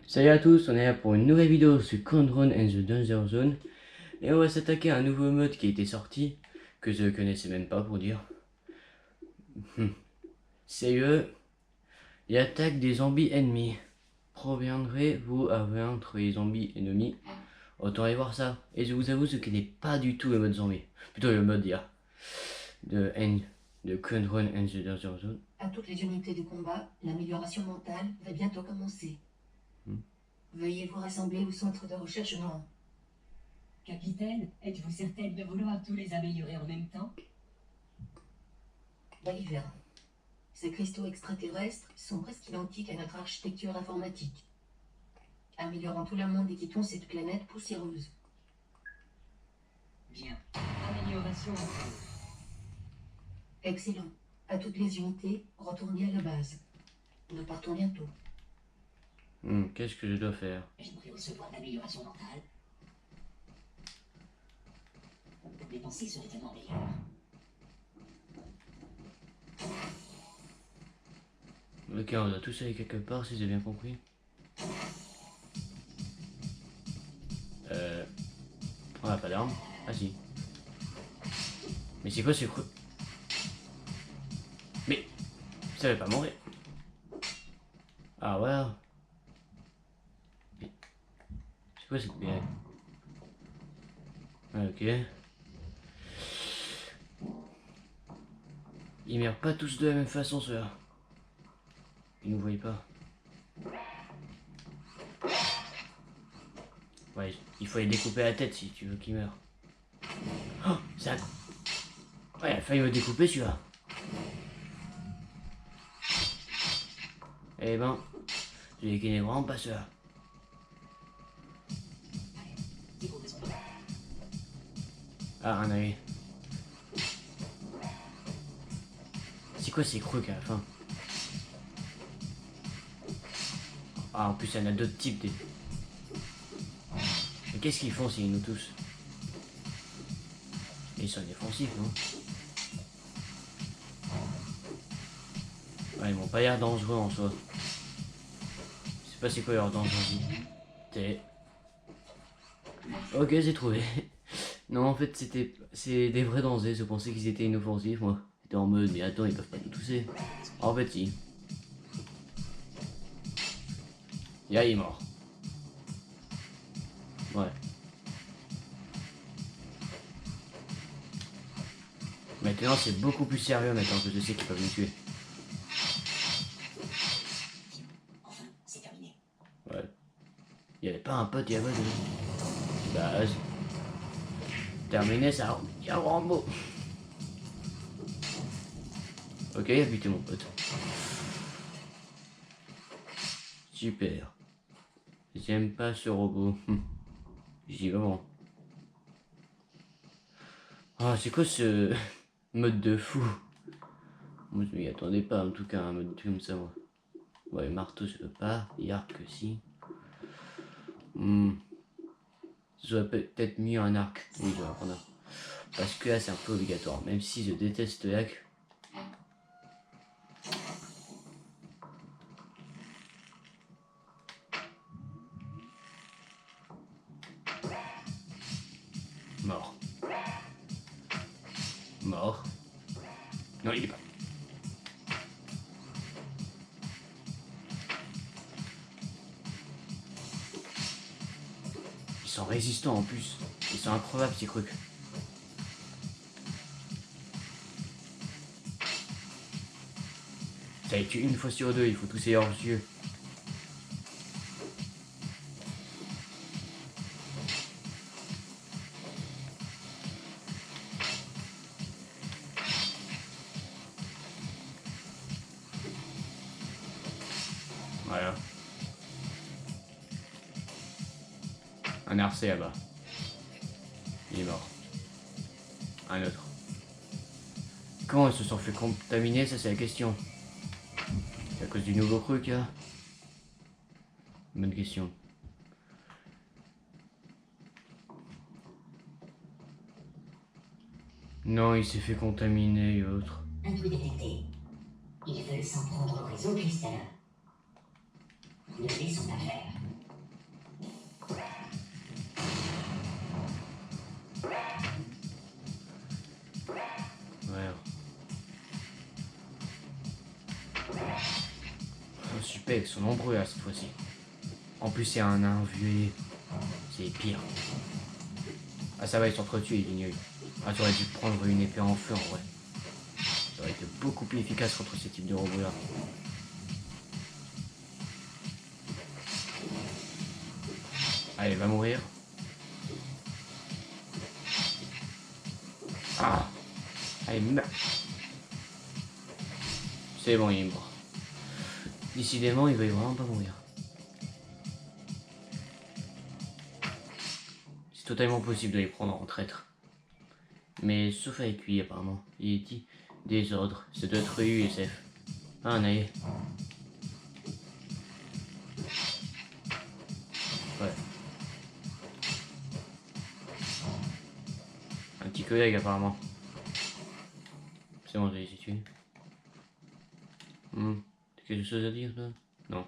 Salut à tous, on est là pour une nouvelle vidéo sur Control and the Danger Zone. Et on va s'attaquer à un nouveau mode qui a été sorti, que je ne connaissais même pas pour dire. C'est l'attaque des zombies ennemis. Proviendrez-vous à vaincre les zombies ennemis? Autant aller voir ça. Et je vous avoue ce qui n'est pas du tout le mode zombie. Plutôt le mode de Control and the Danger Zone. À toutes les unités de combat, l'amélioration mentale va bientôt commencer. Veuillez vous rassembler au centre de recherche noir. Capitaine, êtes-vous certaine de vouloir tous les améliorer en même temps? Bolivar. Ces cristaux extraterrestres sont presque identiques à notre architecture informatique. Améliorons tout le monde et quittons cette planète poussiéreuse. Bien. Amélioration en cours. Excellent. À toutes les unités, retournez à la base. Nous partons bientôt. Qu'est-ce que je dois faire? J'aimerais recevoir l'amélioration mentale. Mes pensées seraient tellement meilleures. Ok, on doit tous aller quelque part si j'ai bien compris. On n'a pas d'armes. Ah si. Mais c'est quoi ce creux? Mais ça va pas mourir. Ah voilà. Mais c'est quoi cette BA? Ah, ok. Ils meurent pas tous de la même façon ceux-là. Ils nous voient pas. Ouais, il faut les découper la tête si tu veux qu'ils meurent. Oh, ça. Ouais, il a failli me découper celui-là. Eh ben, je les connais vraiment pas ceux-là. Ah, un œil. C'est quoi ces crocs à la fin? Ah, en plus, il y en a d'autres types. Mais qu'est-ce qu'ils font s'ils nous touchent? Ils sont défensifs, non? Ouais, ils m'ont pas l'air dangereux en soi. Je sais pas c'est quoi leur dangerosité. Ok, j'ai trouvé. Non, en fait, c'est des vrais dangers. Je pensais qu'ils étaient inoffensifs, moi. J'étais en mode, mais attends, ils peuvent pas nous tousser. En fait, si. Et là, il est mort. Ouais. Maintenant, c'est beaucoup plus sérieux maintenant que je sais qu'ils peuvent nous tuer. Enfin, c'est terminé. Ouais. Il y avait pas un pote, il y avait de base. Terminé, ça. Il y a Rambo. Ok, il a buté mon pote. Super. J'aime pas ce robot. J'y vais vraiment. Ah, c'est quoi ce mode de fou? Moi, je m'y attendais pas, en tout cas, un mode comme ça, moi. Ouais, marteau, je peux pas. Et arc, si. J'aurais peut-être mis un arc. Oui, je vais en prendre un. Parce que là, c'est un peu obligatoire. Même si je déteste l'arc. Mort. Mort. Non, il est pas. Ils sont résistants en plus. Ils sont incroyables ces trucs. Ça les tue une fois sur deux, il faut tousser leurs yeux. Voilà. Un RC là-bas. Il est mort. Un autre. Comment ils se sont fait contaminer, ça c'est la question. C'est à cause du nouveau truc là? Bonne question. Non, il s'est fait contaminer et autres. Intrus détecté. Ils veulent s'en prendre au réseau cristallin. Ne laissons pas faire. suspects sont nombreux à cette fois-ci. En plus, c'est un nain vieux. C'est pire. Ah, ça va, ils s'entretuent, il est nul. Ah, j'aurais dû prendre une épée en feu en vrai. Ça aurait été beaucoup plus efficace contre ce type de robot-là. Allez, va mourir. Ah! Allez, meurs. C'est bon, il est mort. Décidément, il va vraiment pas mourir. C'est totalement possible de les prendre en traître. Mais sauf avec lui, apparemment. Il est dit des ordres. Ça doit être USF. Ah, un œil. Ouais. Un petit collègue, apparemment. C'est bon, j'ai situé. T'as quelque chose à dire, toi? Non.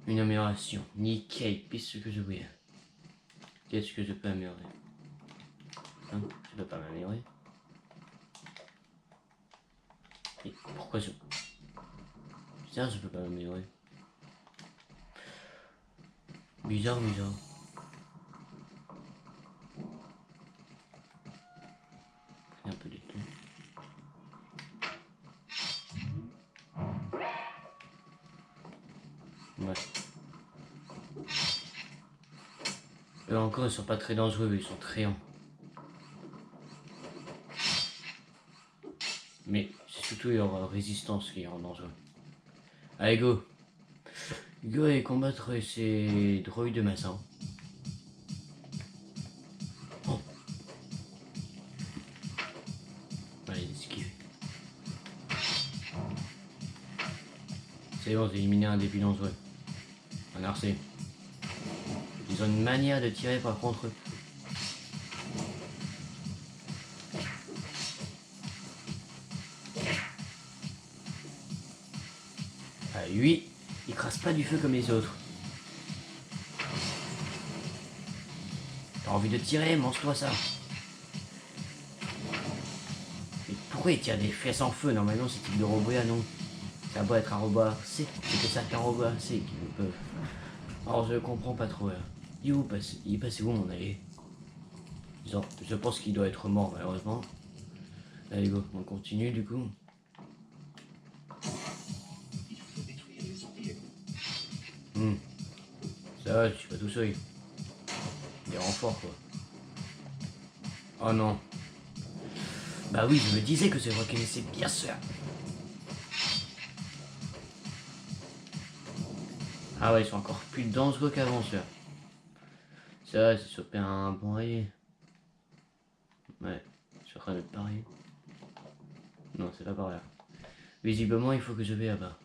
Une amélioration. Nickel, puisque je voulais. Qu'est-ce que je peux améliorer? Hein? Je peux pas m'améliorer. Et pourquoi je... Bizarre, je peux pas m'améliorer. Bizarre, bizarre. Un peu de tout. Ouais. Eux encore, ils sont pas très dangereux, ils sont très lents. Mais c'est surtout leur résistance qui rend dangereux. Allez, go! Go et combattre ces droïdes de maçon. Oh. Allez, esquive. C'est bon, j'ai éliminé un début dangereux. Un arcé. Ils ont une manière de tirer par contre. Ah, lui, il crasse pas du feu comme les autres. T'as envie de tirer, mange-toi ça. Mais pourquoi il tire des fesses en feu? Normalement, ce type de robot là, non. Ça doit être un robot C. C'est que ça qu'un robot C qui le peut. Alors je comprends pas trop là. Il est passé où mon allié? Je pense qu'il doit être mort malheureusement. Allez go, on continue du coup. Ça va, je suis pas tout seul. Des renforts quoi. Oh non. Bah oui, je me disais que je reconnaissais bien ça. Ah ouais, ils sont encore plus dangereux qu'avant ceux-là. Ça va, c'est chopé un bon allié. Ouais, je suis en train de parier. Non, c'est pas par là. Visiblement, il faut que je vais là-bas.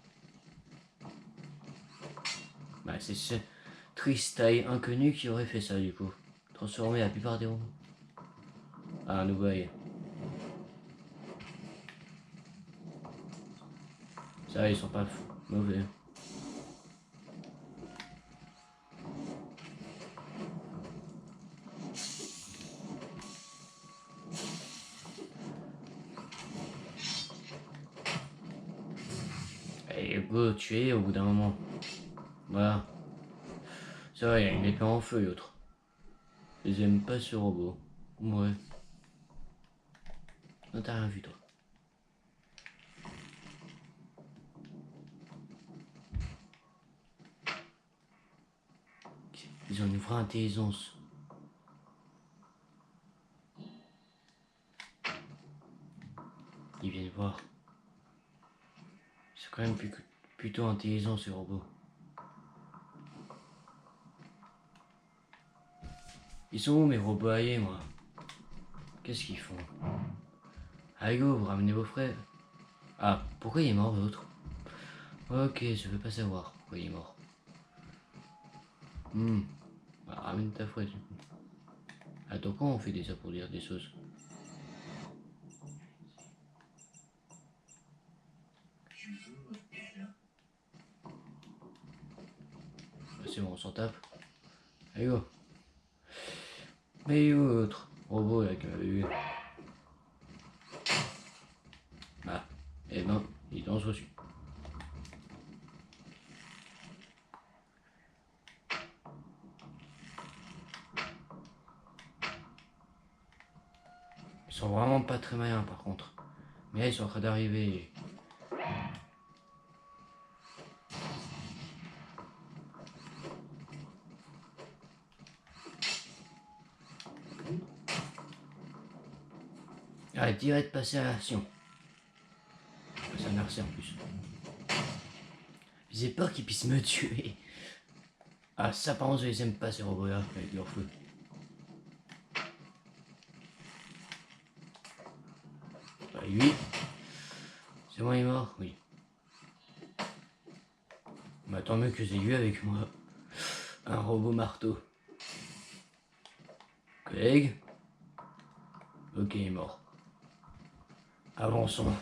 Bah, c'est ce tristaille inconnu qui aurait fait ça, du coup. Transformer la plupart des robots. Ah, un nouveau allié. Ça, ils sont pas mauvais. Et go, tuer au bout d'un moment. Voilà. Ça va, il y a une épée en feu, l'autre. Je les aime pas ce robot. Ouais. Non, t'as rien vu, toi. Ils ont une vraie intelligence. Ils viennent voir. C'est quand même plutôt intelligent, ces robots. Ils sont où mes robots alliés, moi? Qu'est-ce qu'ils font? Allez go, vous ramenez vos frères. Ah, pourquoi il est mort l'autre? Ok, je veux pas savoir pourquoi il est mort. Bah, ramène ta fraise. Attends, quand on fait déjà pour dire des choses? Bah, c'est bon, on s'en tape. Allez go. Mais où l'autre robot là qui m'avait eu? Ah, eh ben, il est dangereux celui. Ils sont vraiment pas très malins par contre. Mais là, ils sont en train d'arriver. Allez, direct passer à l'action. Ça merci en plus. J'ai peur qu'ils puissent me tuer. Ah ça par contre je les aime pas ces robots là avec leur feu. Ah, lui. C'est bon il est mort? Oui. Bah tant mieux que j'ai lui avec moi. Un robot marteau. Collègue. Ok il est mort. Avançons.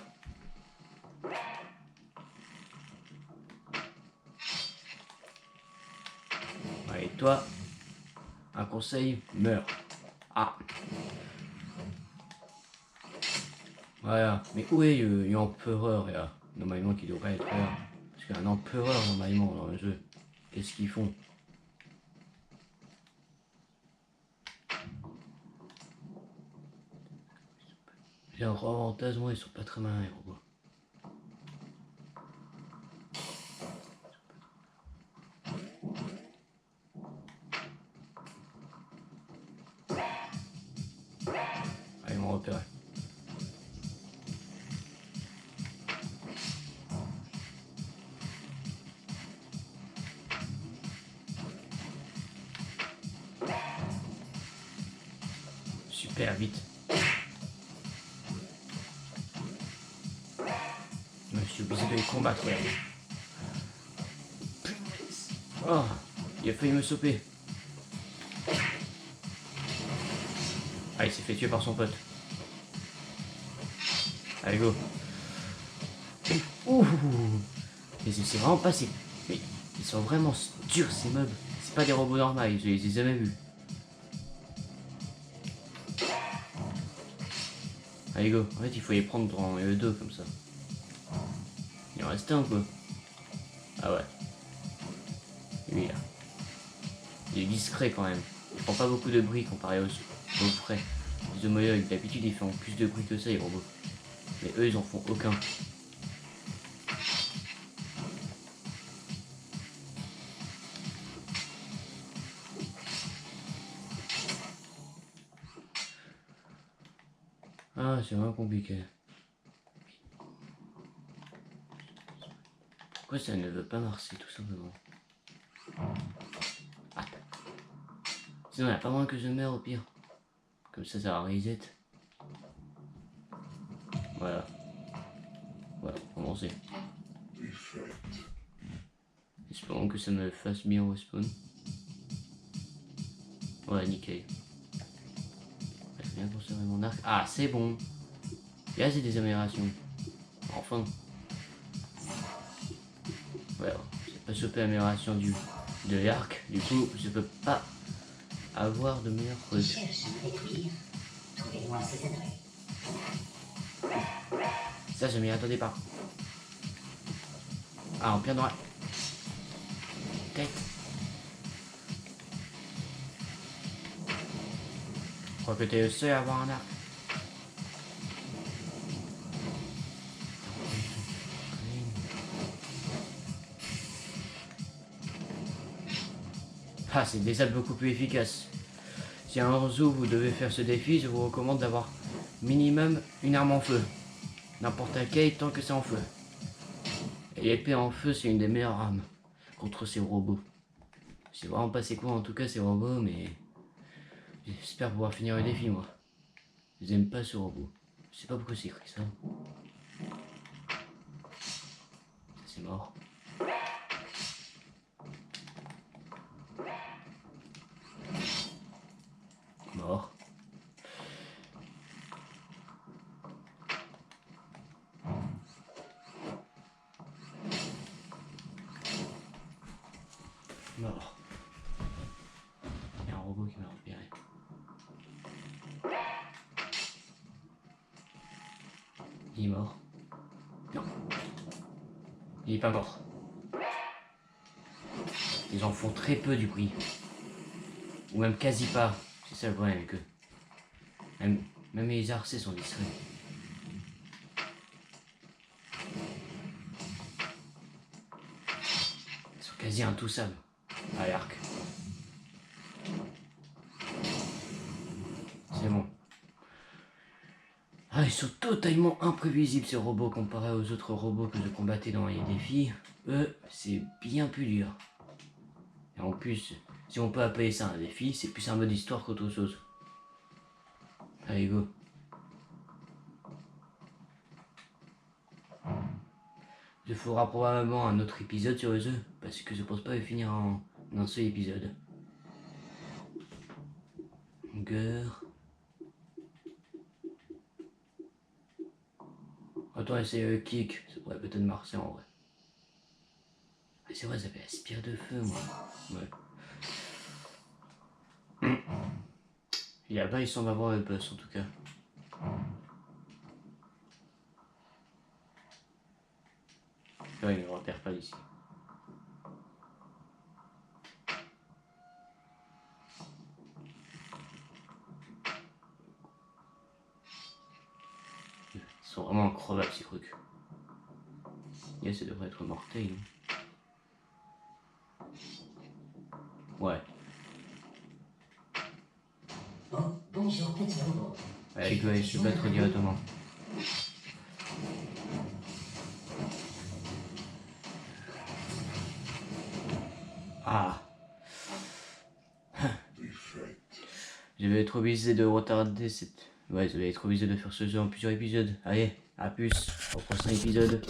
Allez toi. Un conseil, meurs. Ah. Voilà. Mais où est l'empereur là? Normalement qui devrait être là. Parce qu'il y a un empereur normalement dans le jeu. Qu'est-ce qu'ils font? J'ai un gros avantage, moi ils sont pas très malins les robots. Ah ils m'ont repéré. Super vite. Je suis obligé de les combattre. Ouais. Oh, il a failli me choper. Ah, il s'est fait tuer par son pote. Allez, go. Ouh. Mais c'est vraiment passé. Mais ils sont vraiment durs ces mobs. C'est pas des robots normaux, je les ai jamais vus. Allez, go. En fait, il faut les prendre dans le dos comme ça. Il en reste un quoi. Ah ouais. Lui là. Il est discret quand même. Il prend pas beaucoup de bruit comparé aux frais. Les homologues, d'habitude ils font plus de bruit que ça les robots. Mais eux ils en font aucun. Ah c'est vraiment compliqué. Pourquoi ça ne veut pas marcher tout simplement? Ah. Sinon il n'y a pas moins que je meurs au pire. Comme ça va reset. Voilà. Voilà, pour commencer. Espérons que ça me fasse bien respawn. Ouais, nickel. J'ai bien conservé mon arc. Ah, c'est bon. Et là, c'est des améliorations. Enfin. Voilà. J'ai pas chopé l'amélioration de l'arc. Du coup, je peux pas avoir de meilleurs trucs. Cherche à me détruire. Trouvez-moi ces adresses. Ça, je m'y attendais pas. Ah, en plein dans la tête. Je crois que t'es le seul à avoir un arc. Ah, c'est déjà beaucoup plus efficace. Si un jour vous devez faire ce défi, je vous recommande d'avoir minimum une arme en feu. N'importe laquelle tant que c'est en feu. Et l'épée en feu, c'est une des meilleures armes contre ces robots. C'est vraiment pas c'est quoi en tout cas ces robots, mais j'espère pouvoir finir le défi moi. Je n'aime pas ce robot. Je sais pas pourquoi c'est écrit ça. Ça c'est mort. Mort. Mort. Il y a un robot qui m'a repéré. Il est mort. Non. Il est pas mort. Ils en font très peu du bruit. Ou même quasi pas. C'est ça le problème avec eux. Même les arcés sont distraits. Ils sont quasi intouchables. À l'arc. C'est bon. Ah, ils sont totalement imprévisibles ces robots comparés aux autres robots que je combattais dans les défis. Eux, c'est bien plus dur. Et en plus, si on peut appeler ça un défi, c'est plus un mode histoire qu'autre chose. Allez, go. Il faudra probablement un autre épisode sur le jeu, parce que je pense pas le finir en un seul épisode. Guerre. Attends, essayer le kick, ça pourrait peut-être marcher en vrai. Ah, c'est vrai, ça fait la spire de feu, moi. Ouais. Là-bas, il semble avoir le boss en tout cas. Ouais, il ne me repère pas ici. Ils sont vraiment incroyables ces trucs. Yeah, ça devrait être mortel. Ouais. Oh, bonjour, petit robot. Ouais, il doit se battre directement. Ah. Je vais être obligé de retarder cette... Ouais, je vais être obligé de faire ce jeu en plusieurs épisodes. Allez, à plus, au prochain épisode.